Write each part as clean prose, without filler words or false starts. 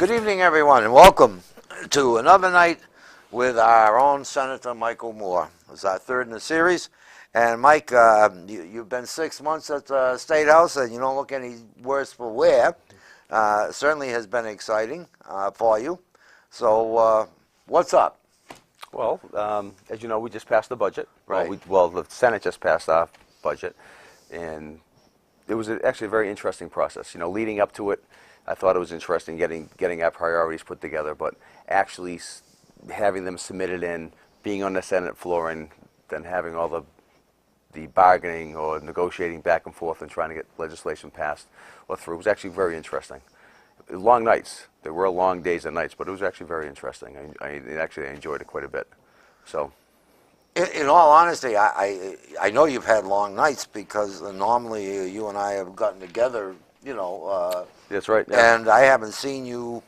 Good evening, everyone, and welcome to another night with our own Senator Michael Moore. It's our third in the series. And Mike, you've been 6 months at the State House, and you don't look any worse for wear. Certainly has been exciting for you. So what's up? Well, as you know, we just passed the budget. Right. Well, the Senate just passed our budget, and it was actually a very interesting process. You know, leading up to it, I thought it was interesting getting our priorities put together, but actually having them submitted in, being on the Senate floor, and then having all the bargaining or negotiating back and forth and trying to get legislation passed or through was actually very interesting. Long nights. There were long days and nights, but it was actually very interesting. I enjoyed it quite a bit. So, In all honesty, I know you've had long nights because normally you and I have gotten together, that's right. Yeah. and I haven't seen you.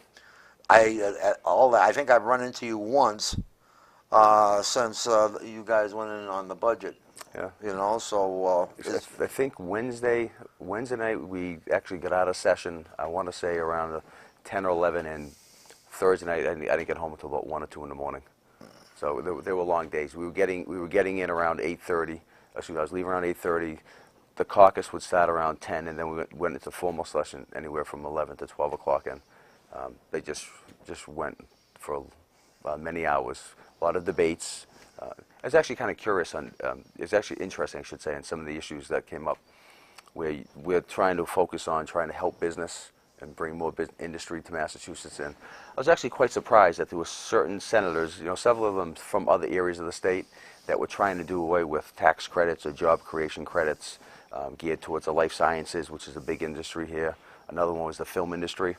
I think I've run into you once since you guys went in on the budget. Yeah. So I think Wednesday night we actually got out of session. I want to say around 10 or 11, and Thursday night I didn't get home until about 1 or 2 in the morning. So there were long days. We were getting in around 8:30. Actually, I was leaving around 8:30. The caucus would start around 10, and then we went into formal session anywhere from 11 to 12 o'clock. And they just went for many hours. A lot of debates. I was actually kind of curious on. It's actually interesting, I should say, on some of the issues that came up, where we're trying to focus on trying to help business and bring more industry to Massachusetts. And I was actually quite surprised that there were certain senators, several of them from other areas of the state, that were trying to do away with tax credits or job creation credits geared towards the life sciences, which is a big industry here. Another one was the film industry.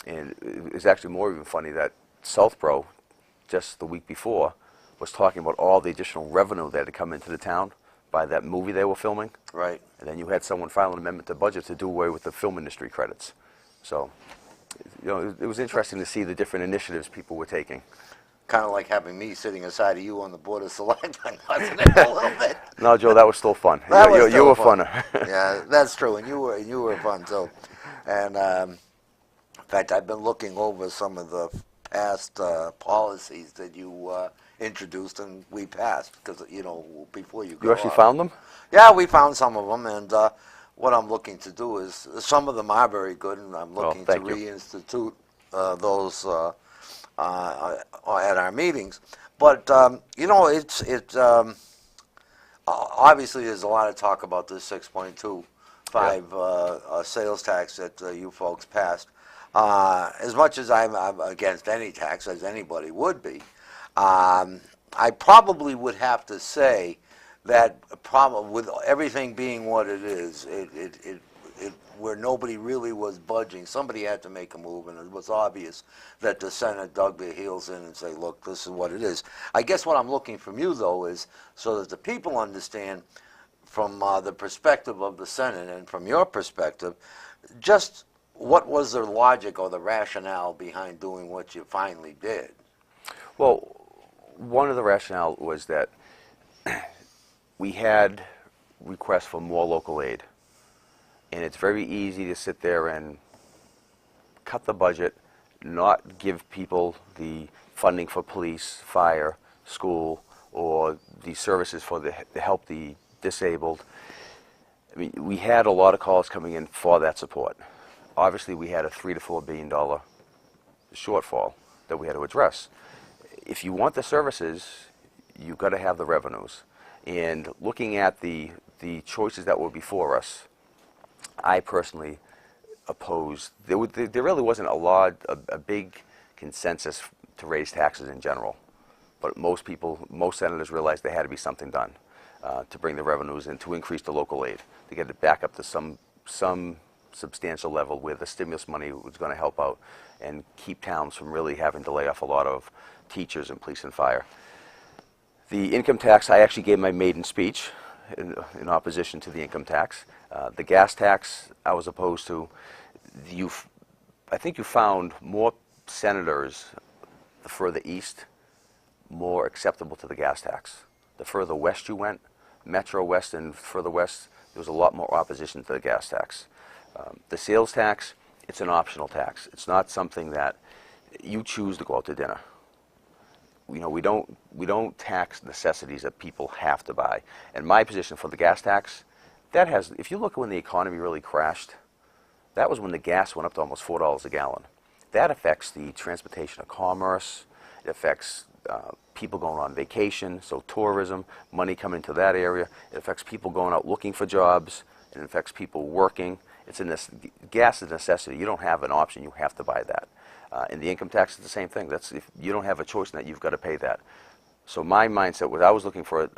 And it's actually more even funny that Southborough, just the week before, was talking about all the additional revenue that had come into the town by that movie they were filming. right. And then you had someone file an amendment to budget to do away with the film industry credits. So, it was interesting to see the different initiatives people were taking. Kind of like having me sitting aside of you on the Board of Selectmen, wasn't it, a little bit? No, Joe, that was still fun. That was you still were fun. funner. Yeah, that's true, and you were fun too. And in fact, I've been looking over some of the past policies that you introduced and we passed because before you go You actually off. found them? Yeah, we found some of them, and what I'm looking to do is some of them are very good, and I'm looking to thank you. reinstitute those at our meetings. But it's obviously there's a lot of talk about this 6.25 sales tax that you folks passed. As much as I'm against any tax, as anybody would be, I probably would have to say that problem with everything being what it is, where nobody really was budging, somebody had to make a move, and it was obvious that the Senate dug their heels in and say, look, this is what it is. I guess what I'm looking from you, though, is so that the people understand from the perspective of the Senate and from your perspective, just what was the logic or the rationale behind doing what you finally did? Well, one of the rationale was that we had requests for more local aid. And it's very easy to sit there and cut the budget, not give people the funding for police, fire, school, or the services for to help the disabled. I mean, we had a lot of calls coming in for that support. Obviously, we had a $3 to $4 billion shortfall that we had to address. If you want the services, you've got to have the revenues. And looking at the choices that were before us, I personally opposed. There really wasn't a big consensus to raise taxes in general, but most senators realized there had to be something done to bring the revenues in, to increase the local aid, to get it back up to some substantial level where the stimulus money was going to help out and keep towns from really having to lay off a lot of teachers and police and fire. The income tax, I actually gave my maiden speech in opposition to the income tax. The gas tax, I was opposed to. I think you found more senators, the further east, more acceptable to the gas tax. The further west you went, Metro West and further west, there was a lot more opposition to the gas tax. The sales tax, It's an optional tax. It's not something that you choose to go out to dinner. You know, we don't tax necessities that people have to buy. And my position for the gas tax, that has, if you look at when the economy really crashed, that was when the gas went up to almost $4 a gallon. That affects the transportation of commerce. It affects people going on vacation, so tourism, money coming to that area. It affects people going out looking for jobs. It affects people working. It's in this, gas is a necessity. You don't have an option. You have to buy that. And the income tax is the same thing. That's, if you don't have a choice in that, you've got to pay that. So my mindset was, I was looking for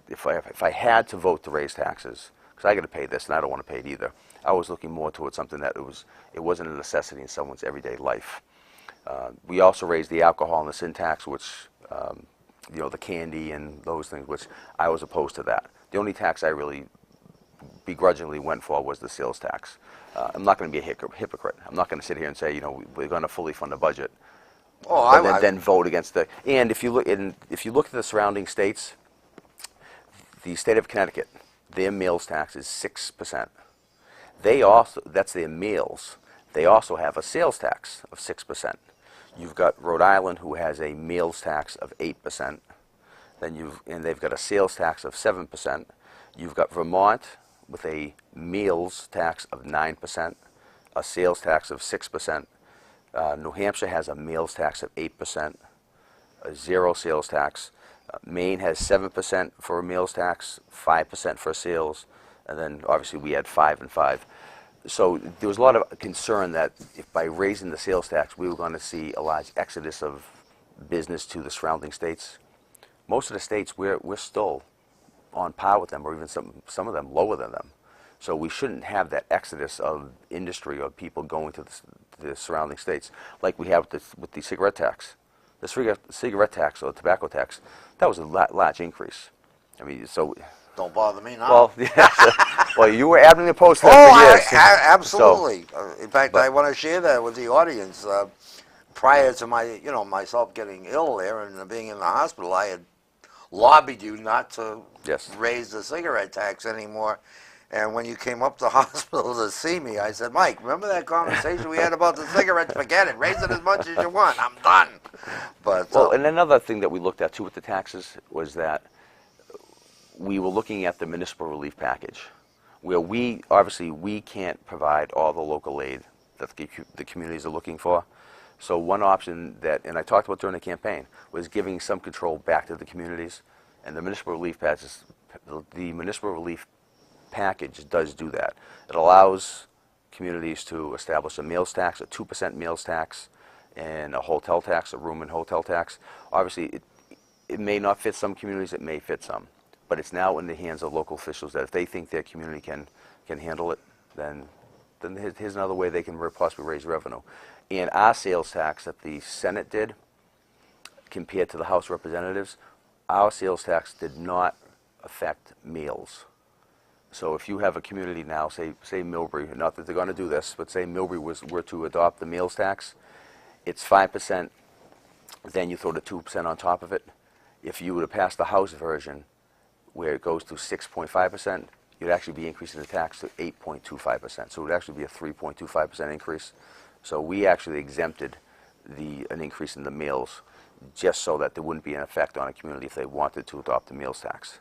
if I had to vote to raise taxes, because I got to pay this and I don't want to pay it either. I was looking more towards something that it wasn't a necessity in someone's everyday life. We also raised the alcohol and the sin tax, which you know, the candy and those things, which I was opposed to that. The only tax I really begrudgingly went for was the sales tax. I'm not going to be a hypocrite. I'm not going to sit here and say, you know, we're going to fully fund the budget, Oh, but then vote against the. And if you look at the surrounding states, the state of Connecticut, their meals tax is 6%. They also, that's their meals. They also have a sales tax of 6%. You've got Rhode Island, who has a meals tax of 8%. And they've got a sales tax of 7%. You've got Vermont with a meals tax of 9%, a sales tax of 6%. New Hampshire has a meals tax of 8%, a zero sales tax. Maine has 7% for a meals tax, 5% for sales, and then obviously we had 5 and 5. So there was a lot of concern that if by raising the sales tax, we were going to see a large exodus of business to the surrounding states. Most of the states, we're still on par with them, or even some of them lower than them. So we shouldn't have that exodus of industry or people going to the surrounding states like we have with the cigarette tax. The cigarette tax or the tobacco tax, that was a large increase. I mean, so. Don't bother me now. Well, yes, well, you were adamantly opposed to Oh, that for years. absolutely. In fact, but- I want to share that with the audience. Prior to myself getting ill there and being in the hospital, I had lobbied you not to Yes. raise the cigarette tax anymore. And when you came up to the hospital to see me, I said, Mike, remember that conversation we had about the cigarettes? Forget it. Raise it as much as you want. I'm done. But Well, and another thing that we looked at too with the taxes was that we were looking at the municipal relief package, where we can't provide all the local aid that the communities are looking for. So one option that, and I talked about during the campaign, was giving some control back to the communities, and the municipal relief package does do that. It allows communities to establish a meals tax, a 2% meals tax, and a hotel tax, a room and hotel tax. Obviously, it may not fit some communities, it may fit some. But it's now in the hands of local officials that if they think their community can handle it, then here's another way they can possibly raise revenue. And our sales tax that the Senate did, compared to the House of Representatives, our sales tax did not affect meals. So if you have a community now, say Millbury, not that they're going to do this, but say Millbury were to adopt the meals tax, it's 5%, then you throw the 2% on top of it. If you were to pass the House version, where it goes to 6.5%, you'd actually be increasing the tax to 8.25%. So it would actually be a 3.25% increase. So we actually exempted an increase in the meals just so that there wouldn't be an effect on a community if they wanted to adopt the meals tax.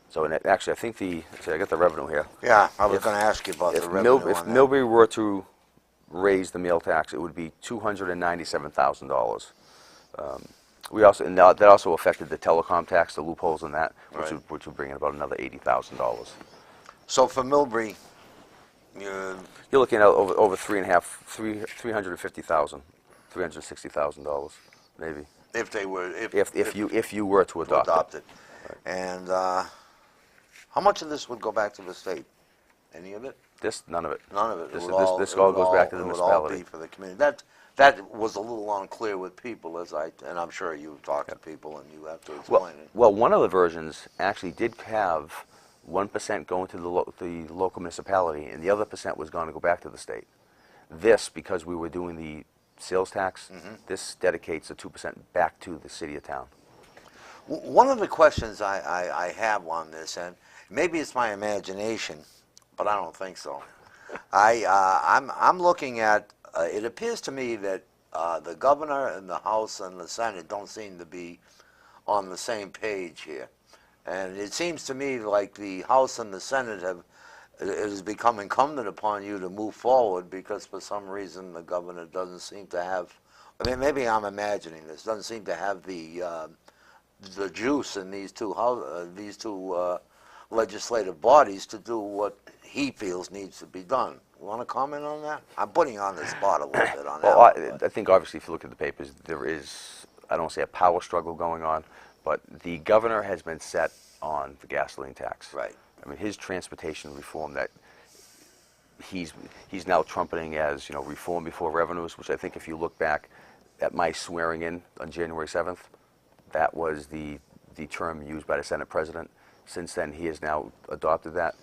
So and actually, I think I got the revenue here. yeah, I was going to ask you about the revenue If on that. Millbury were to raise the meal tax, it would be $297,000. We also, and that also affected the telecom tax, the loopholes in that, which Right. would bring in about another $80,000. So for Millbury, You're looking at over $350,000, $360,000, maybe, if they were, if you were to adopt, adopt it. And how much of this would go back to the state? Any of it? None of it. None of it. This It all would goes back to the It would all municipality. be for the community. That was a little unclear with people, and I'm sure you've talked to people and you have to explain it. Well, one of the versions actually did have 1% going to the local municipality, and the other percent was going to go back to the state. This, because we were doing the sales tax, this dedicates the 2% back to the city or town. One of the questions I have on this, and maybe it's my imagination, but I don't think so. I'm looking at, it appears to me that the governor and the House and the Senate don't seem to be on the same page here. And it seems to me like the House and the Senate have, it has become incumbent upon you to move forward because for some reason the governor doesn't seem to have, I mean, maybe I'm imagining this, doesn't seem to have the juice in these two legislative bodies to do what he feels needs to be done. You want to comment on that? I'm putting you on the spot a little bit on that. Well, one, I think obviously if you look at the papers, there is, I don't want to say a power struggle going on, but the governor has been set on the gasoline tax. Right. I mean, his transportation reform that he's now trumpeting as, reform before revenues, which I think if you look back at my swearing in on January 7th, that was the term used by the Senate president. Since then, he has now adopted that.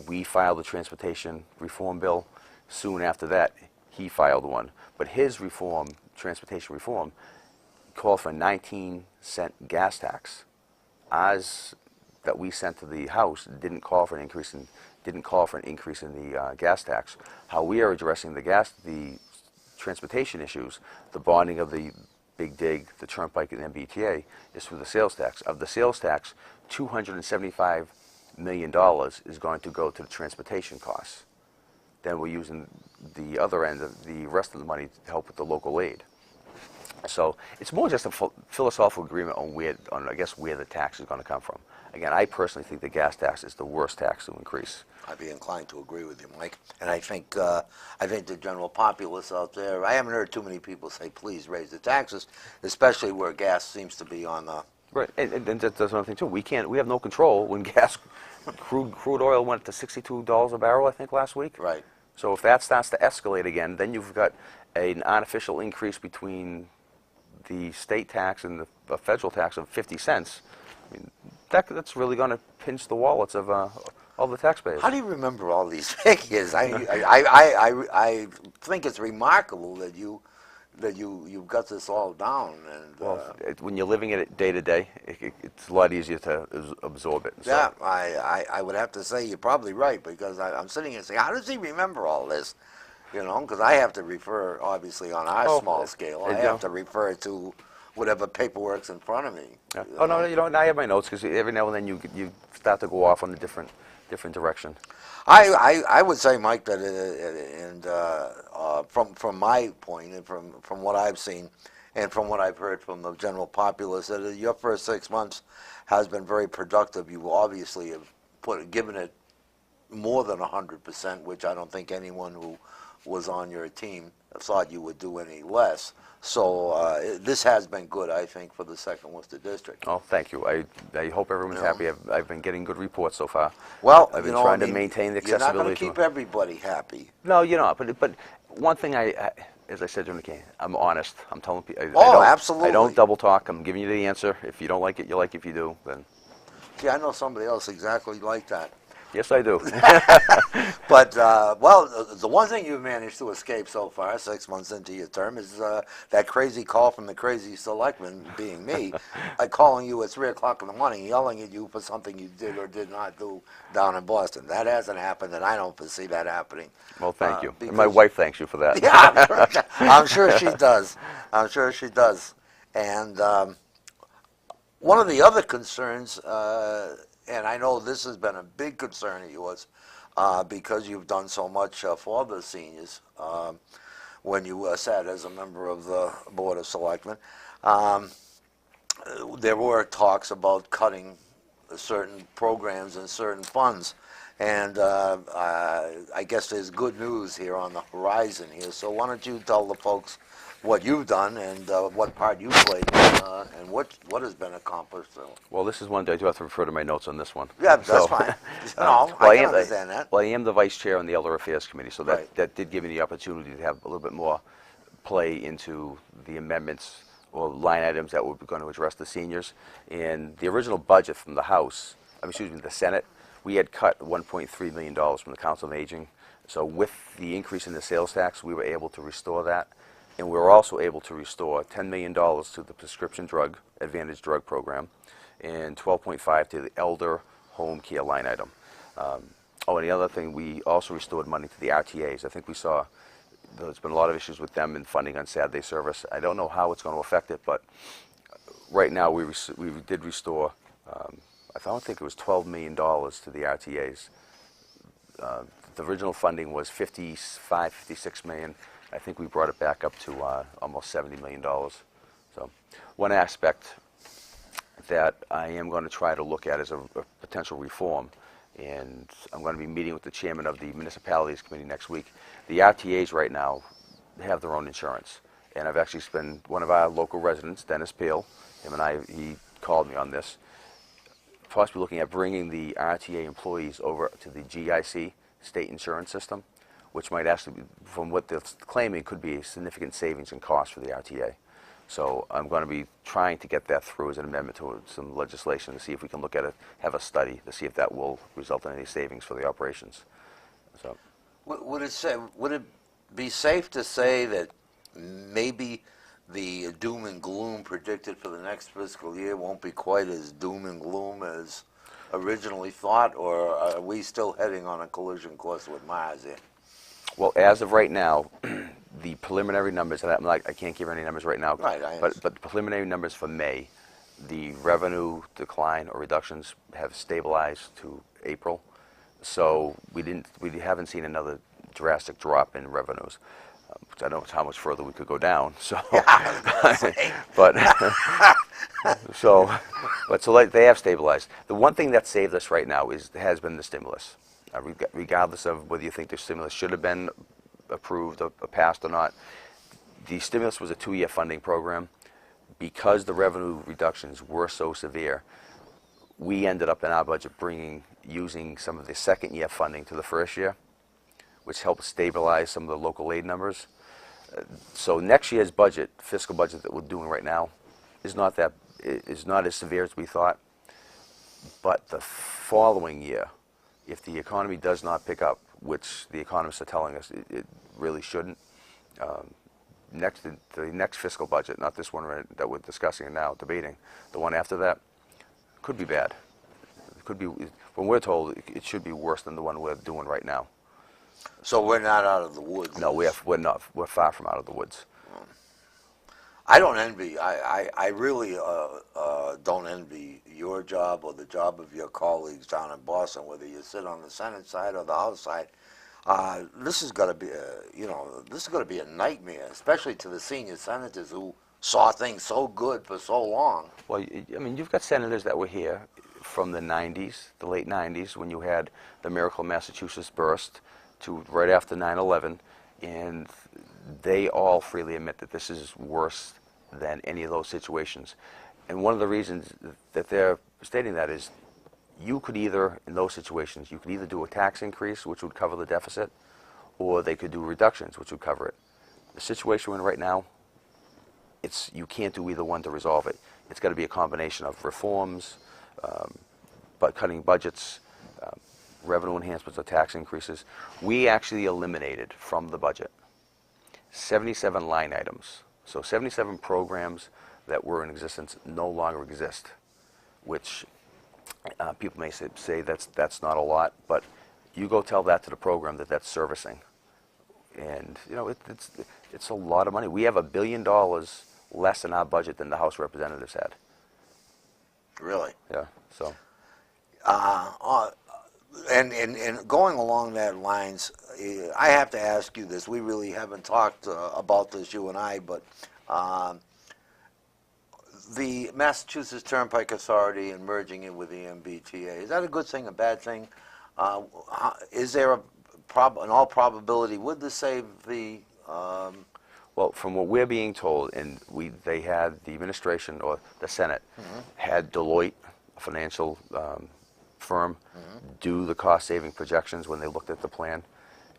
We filed a transportation reform bill. Soon after that, he filed one. But his reform, transportation reform, called for a 19-cent gas tax. Ours that we sent to the House didn't call for an increase in the gas tax. How we are addressing the transportation issues, the bonding of the Big Dig, the Turnpike, and MBTA is through the sales tax. Of the sales tax, $275 million is going to go to the transportation costs. Then we're using the other end of the rest of the money to help with the local aid. So it's more just a philosophical agreement on I guess where the tax is going to come from. Again, I personally think the gas tax is the worst tax to increase. I'd be inclined to agree with you, Mike. And I think the general populace out there, I haven't heard too many people say, please raise the taxes, especially where gas seems to be on the... Right, and that's another thing too. We have no control when crude oil went to $62 a barrel, I think, last week. Right. So if that starts to escalate again, then you've got an artificial increase between the state tax and the federal tax of 50 cents. I mean, that's really going to pinch the wallets of all the taxpayers. How do you remember all these figures? I think it's remarkable that you've got this all down. And Well, when you're living it day to day, it's a lot easier to absorb it. So. yeah, I would have to say you're probably right because I'm sitting here saying, how does he remember all this? Because I have to refer, obviously, on our small scale, I have to refer to whatever paperwork's in front of me. Yeah. Oh no, now I have my notes because every now and then you start to go off on a different direction. I would say, Mike, that from my point and from what I've seen and from what I've heard from the general populace, that your first 6 months has been very productive. You obviously have given it more than 100%, which I don't think anyone who was on your team thought you would do any less. So this has been good, I think, for the Second Worcester District. Oh, thank you. I hope everyone's happy. I've been getting good reports so far. Well, I've been trying to maintain the accessibility. You're not going to keep everybody happy. No, you're not. But one thing as I said to McCain, I'm honest. I'm telling people. Absolutely. I don't double talk. I'm giving you the answer. If you don't like it, you like it. If you do, then. See, I know somebody else exactly like that. Yes, I do. But, well, the one thing you've managed to escape so far, 6 months into your term, is that crazy call from the crazy selectman, being me, calling you at 3 o'clock in the morning, yelling at you for something you did or did not do down in Boston. That hasn't happened, and I don't foresee that happening. Well, thank you. And my wife thanks you for that. Yeah, I'm sure she does. I'm sure she does. And one of the other concerns, and I know this has been a big concern of yours because you've done so much for the seniors when you sat as a member of the Board of Selectmen. There were talks about cutting certain programs and certain funds. And I guess there's good news here on the horizon here. So why don't you tell the folks what you've done and what part you played and what has been accomplished. So. Well, this is one I do have to refer to my notes on this one. Yeah, that's fine. No, I can understand that. Well, I am the vice chair on the Elder Affairs Committee, so that did give me the opportunity to have a little bit more play into the amendments or line items that were going to address the seniors. And the original budget from the House, the Senate, we had cut $1.3 million from the Council on Aging. So with the increase in the sales tax, we were able to restore that. And we were also able to restore $10 million to the prescription drug, Advantage Drug Program, and $12.5 to the elder home care line item. Oh, and the other thing, we also restored money to the RTAs. I think we saw there's been a lot of issues with them in funding on Saturday service. I don't know how it's going to affect it, but right now we did restore, I don't think it was $12 million to the RTAs. The original funding was 55, 56 million. I think we brought it back up to almost $70 million. So one aspect that I am going to try to look at is a potential reform, and I'm going to be meeting with the chairman of the municipalities committee next week. The RTAs right now have their own insurance, and I've actually spent one of our local residents, Dennis Peel, he called me on this, possibly looking at bringing the RTA employees over to the GIC, state insurance system, which might actually, from what they're claiming, could be a significant savings in cost for the RTA. So I'm going to be trying to get that through as an amendment to some legislation to see if we can look at it, have a study to see if that will result in any savings for the operations. So, Would it be safe to say that maybe the doom and gloom predicted for the next fiscal year won't be quite as doom and gloom as originally thought, or are we still heading on a collision course with Mars here? well, as of right now, the preliminary numbers, and I can't give any numbers right now, Right, but the preliminary numbers for May, the revenue decline or reductions have stabilized to April. So we haven't seen another drastic drop in revenues. Which I don't know how much further we could go down. So, but so they have stabilized. The one thing that saved us right now has been the stimulus. Regardless of whether you think the stimulus should have been approved or passed or not, the stimulus was a 2-year funding program. Because the revenue reductions were so severe, we ended up in our budget using some of the second-year funding to the first year, which helped stabilize some of the local aid numbers. So next year's budget, fiscal budget that we're doing right now, is not as severe as we thought. But the following year, if the economy does not pick up, which the economists are telling us it really shouldn't, the next fiscal budget, not this one that we're discussing now, debating, the one after that, could be bad. It could be, when we're told, it should be worse than the one we're doing right now. So we're not out of the woods. No, we're not. We're far from out of the woods. I don't envy. I really don't envy your job or the job of your colleagues down in Boston, whether you sit on the Senate side or the House side. This is going to be, this is going to be a nightmare, especially to the senior senators who saw things so good for so long. Well, I mean, you've got senators that were here from the 90s, the late 90s, when you had the Miracle Massachusetts burst, to right after 9/11, and they all freely admit that this is worse than any of those situations. And one of the reasons that they're stating that is you could either, in those situations, you could either do a tax increase, which would cover the deficit, or they could do reductions, which would cover it. The situation we're in right now, you can't do either one to resolve it. It's got to be a combination of reforms, but cutting budgets, revenue enhancements or tax increases. We actually eliminated from the budget 77 line items. So 77 programs that were in existence no longer exist, which people may say that's not a lot, but you go tell that to the program that's servicing. And it's a lot of money. We have $1 billion less in our budget than the House of Representatives had. Really? Yeah, so. And going along that lines, I have to ask you this. We really haven't talked about this, you and I, but the Massachusetts Turnpike Authority and merging it with the MBTA, is that a good thing, a bad thing? Is there in all probability, would this save the... Well, from what we're being told, and they had the administration or the Senate had Deloitte, a financial firm, do the cost-saving projections when they looked at the plan,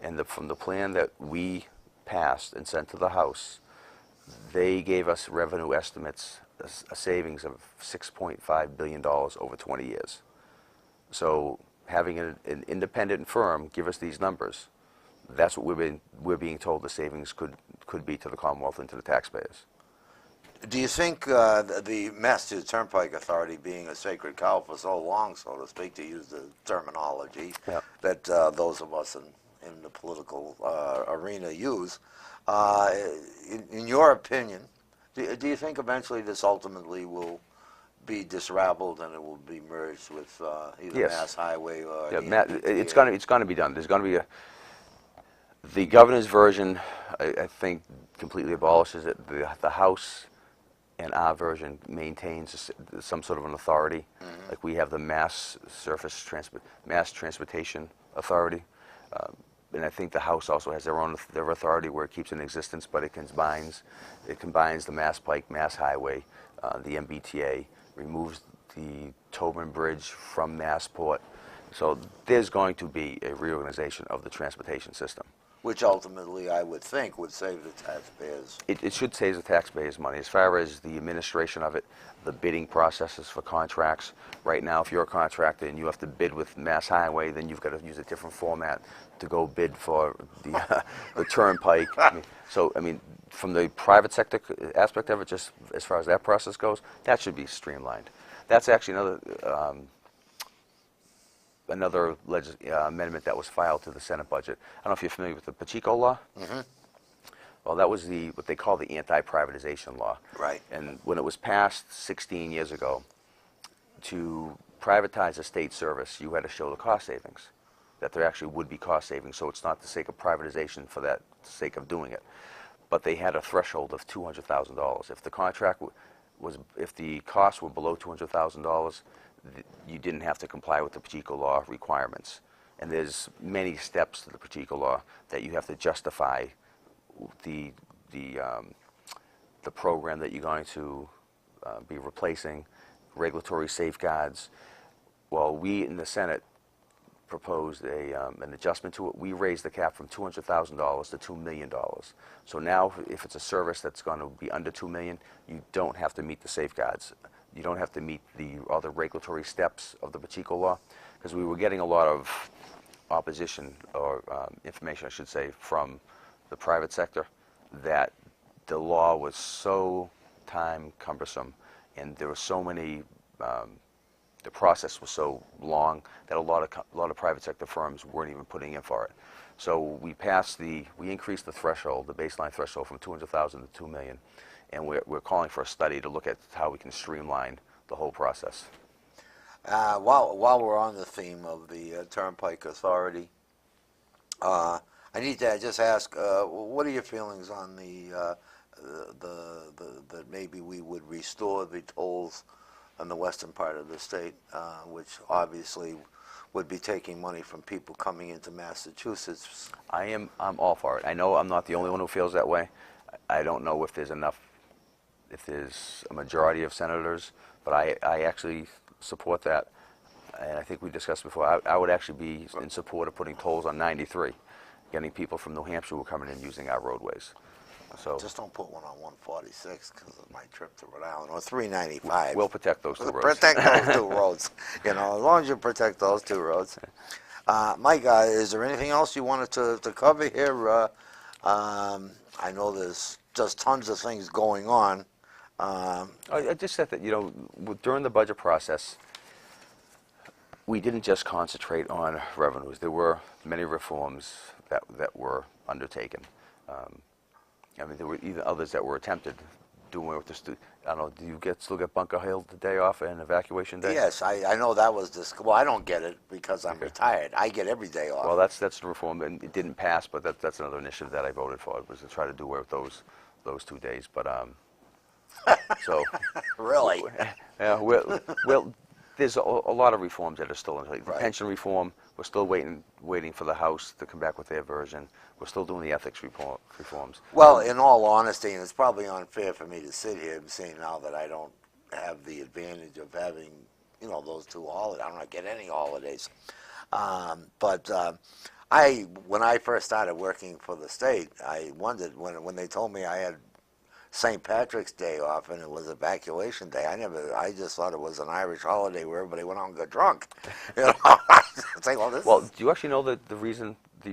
and from the plan that we passed and sent to the House, they gave us revenue estimates, a savings of $6.5 billion over 20 years. So having an independent firm give us these numbers, that's what we're being told the savings could be to the Commonwealth and to the taxpayers. Do you think the Massachusetts Turnpike Authority, being a sacred cow for so long, so to speak, to use the terminology Yep. that those of us in the political arena use, uh, in your opinion, do you think eventually this ultimately will be disraveled and it will be merged with either Yes. Mass Highway or Yeah, the it's MBTA? gonna be done. There's gonna be the governor's version, I think, completely abolishes it. The House and our version maintains some sort of an authority. Like we have the Mass Transportation Authority. And I think the House also has their authority where it keeps in existence, but it combines the Mass Pike, Mass Highway, the MBTA, removes the Tobin Bridge from Massport. So there's going to be a reorganization of the transportation system. Which ultimately I would think would save the taxpayers. It should save the taxpayers money. As far as the administration of it, the bidding processes for contracts, right now, if you're a contractor and you have to bid with Mass Highway, then you've got to use a different format to go bid for the turnpike. I mean, from the private sector aspect of it, just as far as that process goes, that should be streamlined. That's actually another amendment that was filed to the Senate budget. I don't know if you're familiar with the Pacheco law. Well, that was what they call the anti-privatization law. Right. And when it was passed 16 years ago, to privatize a state service, you had to show the cost savings, that there actually would be cost savings. So it's not the sake of privatization for that sake of doing it. But they had a threshold of $200,000. If the contract if the costs were below $200,000, you didn't have to comply with the Pacheco law requirements. And there's many steps to the Pacheco law that you have to justify the program that you're going to be replacing, regulatory safeguards. Well, we in the Senate proposed an adjustment to it. We raised the cap from $200,000 to $2 million. So now, if it's a service that's going to be under $2 million, you don't have to meet the safeguards. You don't have to meet all the regulatory steps of the Pacheco law, because we were getting a lot of opposition, or information, I should say, from the private sector, that the law was so time cumbersome, and there were so many, the process was so long that a lot of private sector firms weren't even putting in for it. So we increased the threshold, the baseline threshold, from 200,000 to 2 million, and we're calling for a study to look at how we can streamline the whole process. While we're on the theme of the Turnpike Authority, I need to just ask, what are your feelings on that maybe we would restore the tolls on the western part of the state, which obviously would be taking money from people coming into Massachusetts? I'm all for it. I know I'm not the only one who feels that way. I don't know if there's a majority of senators, but I actually support that. And I think we discussed before, I would actually be in support of putting tolls on 93, getting people from New Hampshire who are coming in using our roadways. So just don't put one on 146 because of my trip to Rhode Island, or 395. we'll protect those two roads. Protect those two roads. As long as you protect those two roads. Mike, is there anything else you wanted to cover here? I know there's just tons of things going on. I just said that, during the budget process, we didn't just concentrate on revenues. There were many reforms that were undertaken. There were even others that were attempted, doing away with the I don't know, do you still get Bunker Hill the day off and evacuation day? Yes, I know that was well, I don't get it because I'm retired. I get every day off. Well, that's the reform, and it didn't pass, but that's another initiative that I voted for, was to try to do away with those 2 days. But so Really? yeah, well, there's a lot of reforms that are still in place. The pension reform, we're still waiting for the House to come back with their version. We're still doing the ethics reforms. Well, in all honesty, and it's probably unfair for me to sit here and say now that I don't have the advantage of having, those two holidays. I don't get any holidays. But when I first started working for the state, I wondered when they told me I had St. Patrick's Day off and it was evacuation day. I just thought it was an Irish holiday where everybody went out and got drunk. It's like, Well, do you actually know the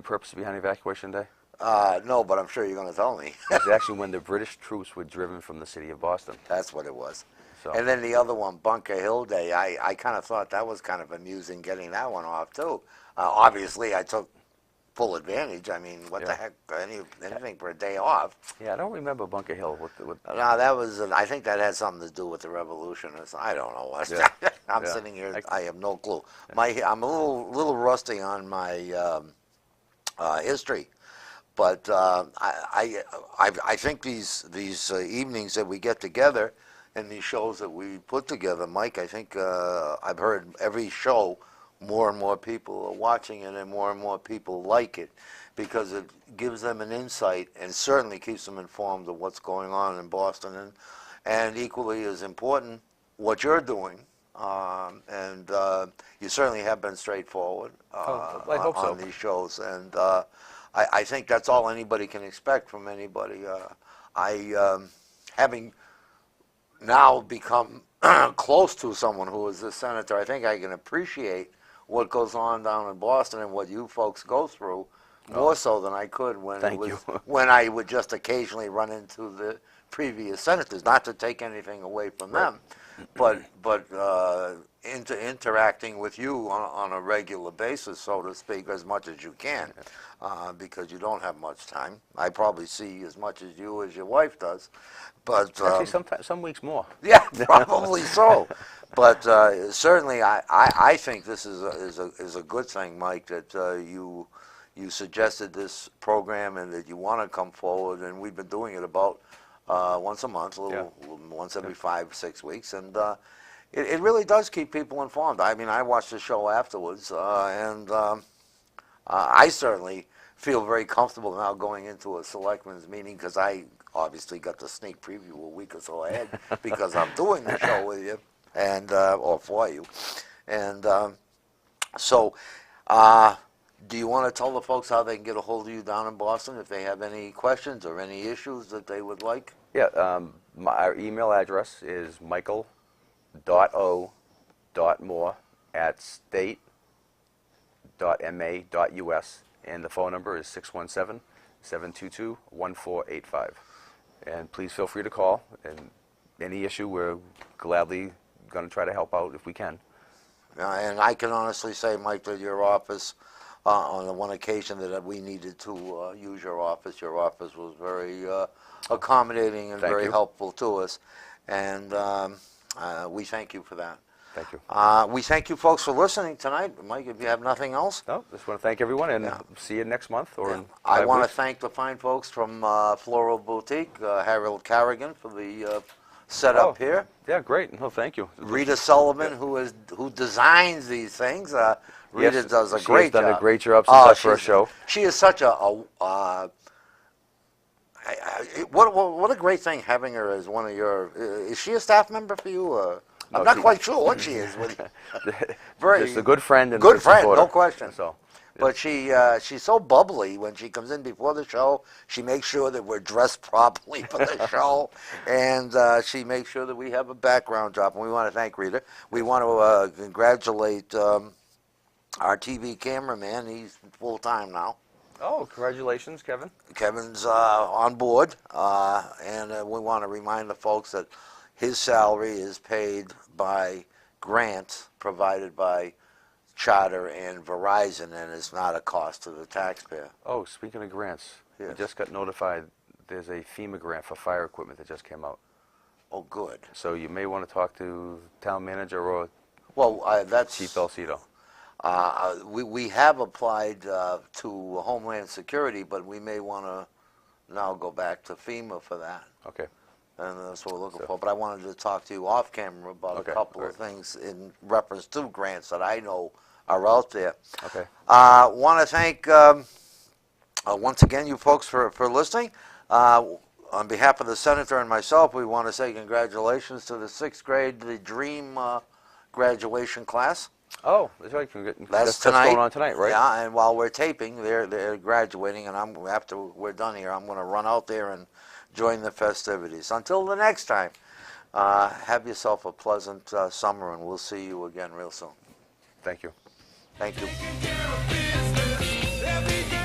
purpose behind evacuation day? No, but I'm sure you're going to tell me. It was actually when the British troops were driven from the city of Boston. That's what it was. So, And then the other one, Bunker Hill Day, I kind of thought that was kind of amusing getting that one off, too. Obviously, I took full advantage. I mean, what the Yeah. heck, anything for a day off. yeah, I don't remember Bunker Hill. No, that was, I think that had something to do with the revolution. I don't know what. Yeah. I'm Yeah. sitting here, I have no clue. I'm a little rusty on my history. But I think these evenings that we get together and these shows that we put together, Mike, I think I've heard every show more and more people are watching it and more people like it because it gives them an insight and certainly keeps them informed of what's going on in Boston and equally as important, what you're doing. And you certainly have been straightforward I hope so. on these shows. And I think that's all anybody can expect from anybody. Having now become close to someone who is a senator, I think I can appreciate what goes on down in Boston and what you folks go through more so than I could when Thank you. when I would just occasionally run into the previous senators. Not to take anything away from them, but interacting with you on a regular basis, so to speak, as much as you can, because you don't have much time. I probably see as much as you as your wife does, but Actually, sometimes some weeks more. yeah, probably so. But certainly, I think this is a good thing, Mike, that you suggested this program and that you want to come forward, and we've been doing it about once a month, once every 5-6 weeks, and it really does keep people informed. I mean, I watch the show afterwards, and I certainly feel very comfortable now going into a selectmen's meeting because I obviously got the sneak preview a week or so ahead because I'm doing the show with you and or for you, and so. Do you want to tell the folks how they can get a hold of you down in Boston if they have any questions or any issues that they would like? Yeah, our email address is michael.o.moore@state.ma.us, and the phone number is 617-722-1485. And please feel free to call, and any issue, we're gladly going to try to help out if we can. And I can honestly say, Mike, that your office, on the one occasion that we needed to use your office was very accommodating and Thank very you. helpful to us. And we thank you for that. Thank you. We thank you folks for listening tonight. Mike, if you have nothing else. No, just want to thank everyone, and Yeah. see you next month or in I 5 want to weeks. thank the fine folks from Floral Boutique, Harold Carrigan for the setup Oh. here. Yeah, great. No, thank you. Rita Sullivan, who designs these things. Rita Yes, does a she great has job. done a great job since our she's- first show. She is such what a great thing having her as one of your. Is she a staff member for you? I'm No, not she- quite sure what she is. Very Just a good friend and good a friend, supporter. no question. So, But she's so bubbly when she comes in before the show. She makes sure that we're dressed properly for the show, and she makes sure that we have a background job. And we want to thank Rita. We want to congratulate our TV cameraman. He's full time now. oh, congratulations, Kevin. Kevin's on board, and we want to remind the folks that his salary is paid by grants provided by Charter and Verizon, and it's not a cost to the taxpayer. Oh, speaking of grants, we Yes. just got notified there's a FEMA grant for fire equipment that just came out. Oh, good. So you may want to talk to town manager or Well, that's Chief Belcito. we have applied to Homeland Security, but we may want to now go back to FEMA for that. Okay. And that's what we're looking So- for. But I wanted to talk to you off camera about Okay, a couple of great. things in reference to grants that I know are out there. Okay. Want to thank once again you folks for listening. On behalf of the senator and myself, we want to say congratulations to the 6th grade, the Dream graduation class. Oh, that's right. That's That's tonight. going on tonight, right? Yeah, and while we're taping, they're graduating, and after we're done here, I'm going to run out there and join the festivities. Until the next time, have yourself a pleasant summer, and we'll see you again real soon. Thank you. Thank you. Taking care of business every day.